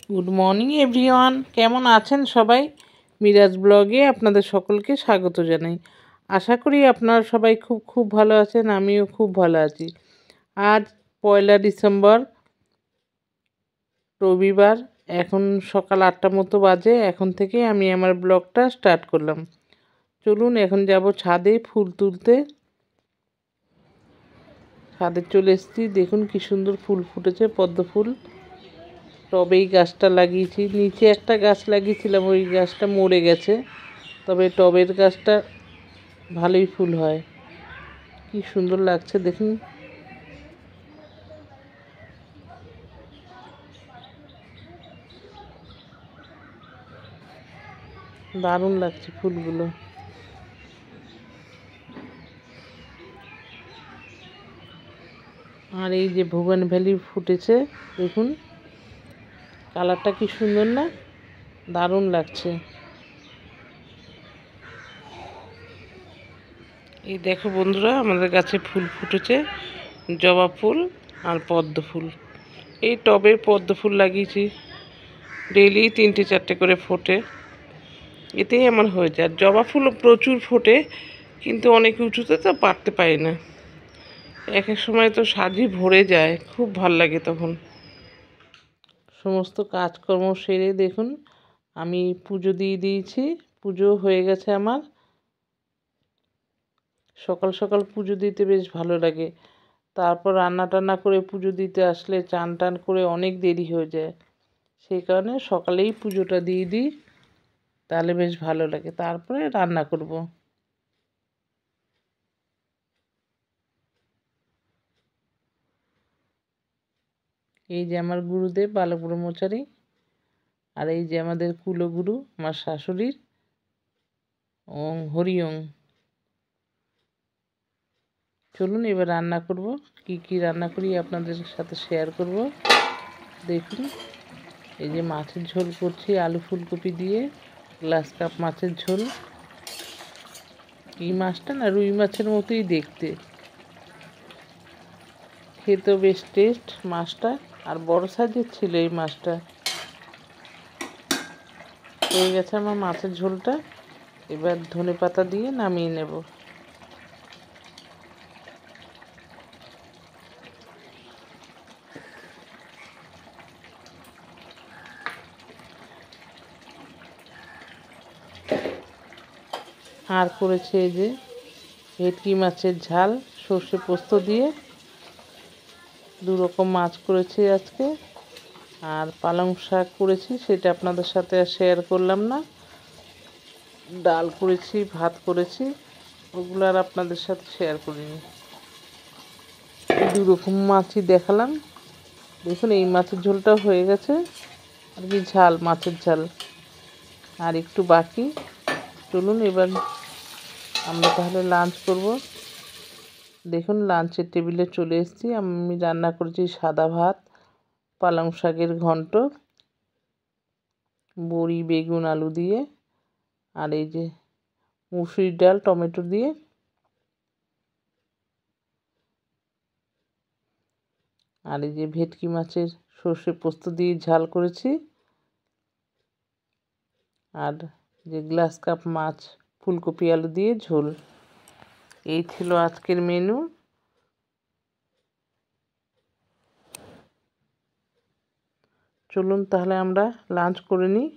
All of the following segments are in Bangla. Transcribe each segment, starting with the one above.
গুড মর্নিং এভরিওয়ান, কেমন আছেন সবাই? মিরাজ ব্লগে আপনাদের সকলকে স্বাগত জানাই। আশা করি আপনারা সবাই খুব ভালো আছেন, আমিও খুব ভালো আছি। আজ 1 ডিসেম্বর, রবিবার। এখন সকাল 8টা মতো বাজে। এখন থেকে আমি আমার ব্লগটা স্টার্ট করলাম। চলুন এখন যাব ছাদে ফুল তুলতে। ছাদে চলে এসেছি, দেখুন কি সুন্দর ফুল ফুটেছে, পদ্ম ফুল। টবেই গাছটা লাগিয়েছি, নিচে একটা গাছ লাগিয়েছিলাম, ওই গাছটা মরে গেছে, তবে টবের গাছটা ভালোই ফুল হয়। কি সুন্দর লাগছে দেখুন। দারুণ লাগছে ফুলগুলো। আর এই যে ভুবন ভ্যালি ফুটেছে, দেখুন কালারটা কি সুন্দর না? দারুণ লাগছে। এই দেখো বন্ধুরা, আমাদের গাছে ফুল ফুটেছে, জবা ফুল আর পদ্ম ফুল। এই টবে পদ্ম ফুল লাগিয়েছি, ডেইলি 3-4টে করে ফোটে, এতেই আমার হয়ে যায়। জবা ফুলও প্রচুর ফোটে, কিন্তু অনেক উঁচুতে তো পারতে পারি না। এক এক সময় তো সাজি ভরে যায়, খুব ভাল লাগে তখন। সমস্ত কাজকর্ম সেরে দেখুন আমি পুজো দিয়ে দিয়েছি, পুজো হয়ে গেছে আমার। সকাল সকাল পুজো দিতে বেশ ভালো লাগে। তারপর রান্না টান্না করে পুজো দিতে আসলে চান টান করে অনেক দেরি হয়ে যায়, সেই কারণে সকালেই পুজোটা দিয়ে দিই, তাহলে বেশ ভালো লাগে। তারপরে রান্না করব। এই যে আমার গুরুদেব বালক ব্রহ্মচারী, আর এই যে আমাদের কুলগুরু আমার শাশুড়ির, ওং হরি ওং। চলুন এবার রান্না করব। কি কি রান্না করি আপনাদের সাথে শেয়ার করব। দেখুন এই যে মাছের ঝোল করছি আলু ফুলকপি দিয়ে, গ্লাস কাপ মাছের ঝোল। এই মাছটা না রুই মাছের মতোই দেখতে, খেতেও বেশ টেস্ট মাছটা, আর বড় সাইজের ছিল এই মাছটা। হয়ে গেছে আমার মাছের ঝোলটা, এবার ধনেপাতা দিয়ে নামিয়ে নেব। আর করেছে এই যে ভেটকি মাছের ঝাল সর্ষে পোস্ত দিয়ে, 2 রকম মাছ করেছি আজকে। আর পালং শাক করেছি, সেটা আপনাদের সাথে আর শেয়ার করলাম না। ডাল করেছি, ভাত করেছি, ওগুলো আর আপনাদের সাথে শেয়ার করিনি। 2 রকম মাছই দেখালাম। দেখুন এই মাছের ঝোলটা হয়ে গেছে, আর কি ঝাল, মাছের ঝাল আর একটু বাকি। চলুন এবার আমরা তাহলে লাঞ্চ করব। দেখুন লাঞ্চের টেবিলে চলে এসেছি। আমি রান্না করেছি সাদা ভাত, পালং শাকের ঘন্ট, বড়ি বেগুন আলু দিয়ে, আর এই যে মুসুরির ডাল টমেটো দিয়ে, আর এই যে ভেটকি মাছের সর্ষে পোস্ত দিয়ে ঝাল করেছি, আর যে গ্লাস কাপ মাছ ফুলকপি আলু দিয়ে ঝোল। এই ছিল আজকের মেনু। চলুন তাহলে আমরা লাঞ্চ করে নিই,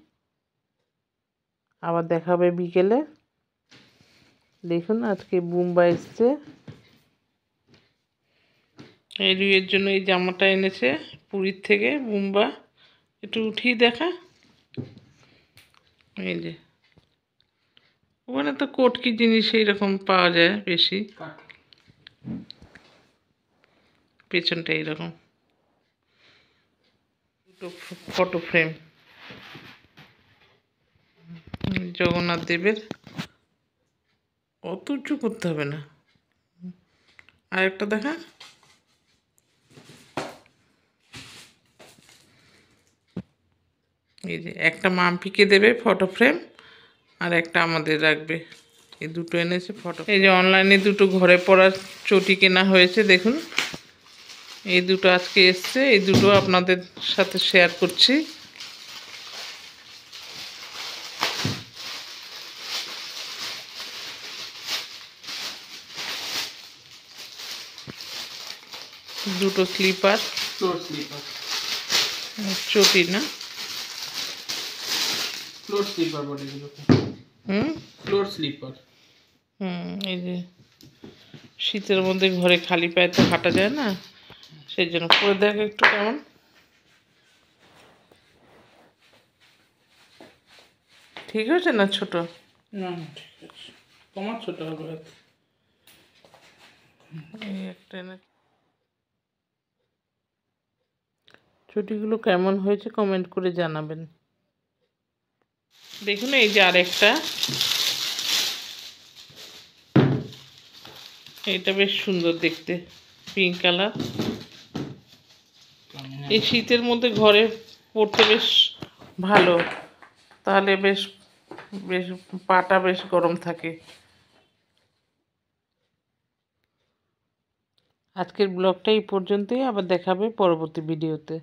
আবার দেখা হবে বিকেলে। দেখুন আজকে বুম্বা এসছে, এই রুইয়ের জন্য এই জামাটা এনেছে পুরীর থেকে বুম্বা। একটু উঠিয়ে দেখা, এই যে ওখানে তো কটকি জিনিস এইরকম পাওয়া যায় বেশি। পেছনটা এইরকম দুটো ফটো ফ্রেম জগন্নাথ দেবের, অত উঁচু করতে হবে না। আর একটা দেখা, এই যে একটা মাম্পিকে দেবে ফটো ফ্রেম, আর একটা আমাদের রাখবে। এই দুটো এনেছে ফটো। এই যে অনলাইনে 2টো ঘরে পড়ার চটি কেনা হয়েছে, দেখুন এই দুটো আজকে এসছে, এই দুটো আপনাদের সাথে শেয়ার করছি। স্লিপার, ফ্লোর স্লিপার, চটি না, ফ্লোর স্লিপার বলে এগুলোকে। Floor slipper. এই যে শীতের মধ্যে ঘরে খালি পায়ে তো হাঁটা যায় না, সেই জন্য পরে দেখ একটু কেমন। ঠিক হয়েছে না ছোট? না ঠিক আছে, তোমার ছোট হবে হয়তো। এই একটা চটিগুলো কেমন হয়েছে কমেন্ট করে জানাবেন। দেখুন এই যে আরেকটা, এটা বেশ সুন্দর দেখতে, পিঙ্ক কালার। এই শীতের মধ্যে ঘরে পরতে বেশ ভালো, তাহলে বেশ বেশ পাটা বেশ গরম থাকে। আজকের ব্লগটা এই পর্যন্তই, আবার দেখাবে পরবর্তী ভিডিওতে।